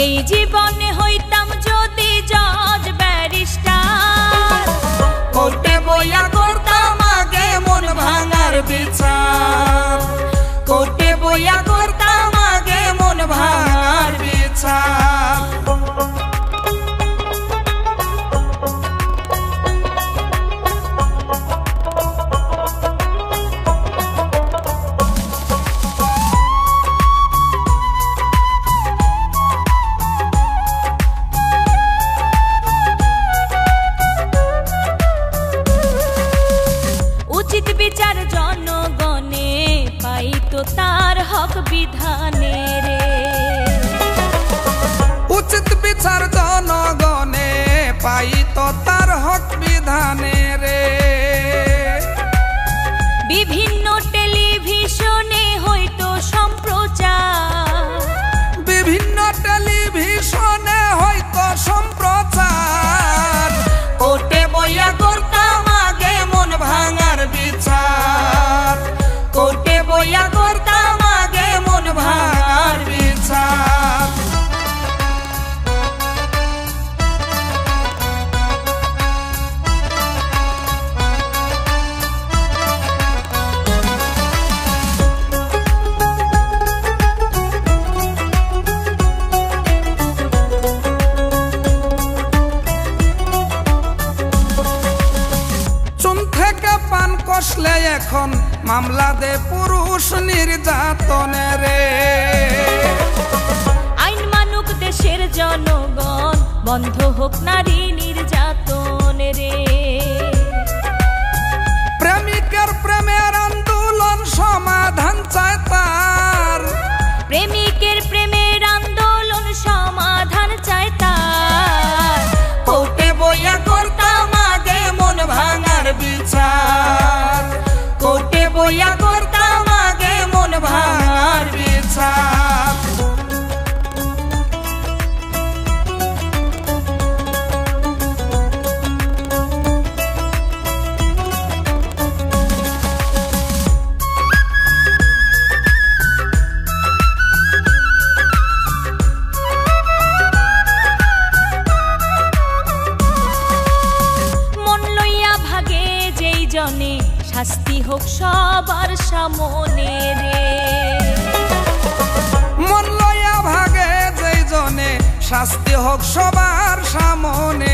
এই জীবনে হইতাম যদি জজ ব্যারিস্টার, কোর্টে বইয়া করতাম আগে মন ভাঙার বিচার, কোর্টে বইয়া করতাম আগে মন ভাঙার বিচার। উচিত বিচার জনগণে পাইতো তার হক বিধানে রে, উচিত বিচার জনগণে পাইতো তার হক বিধানে রে। বিভিন্ন টেলিভিশনে হইতো সম্প্রচার, বিভিন্ন টেলিভিশনে হয়তো সম্প্রচার, কোর্টে বইয়া করতাম আগে মন ভাঙার বিচার, কোর্টে বইয়া করতাম আগে মন ভাঙার বিচার। পান কষলে এখন মামলা দে পুরুষ নির্যাতনে রে। আইন মানুক দেশের জনগণ, বন্ধ হোক নারী নির্যাতন রে। প্রেমিকের প্রেমের আন্দোলন সমাধান চায় তার, প্রেমিকের প্রেমের আন্দোলন সমাধান চায় তার। কোর্টে বইয়া করতাম আগে মন ভাঙার বিচার, কোর্টে বইয়া করতাম আগে মন ভাঙার বিচার। শাস্তি হোক সবার সামনে রে, মন লইয়া ভাগে যেই জনে শাস্তি হোক সবার সামনে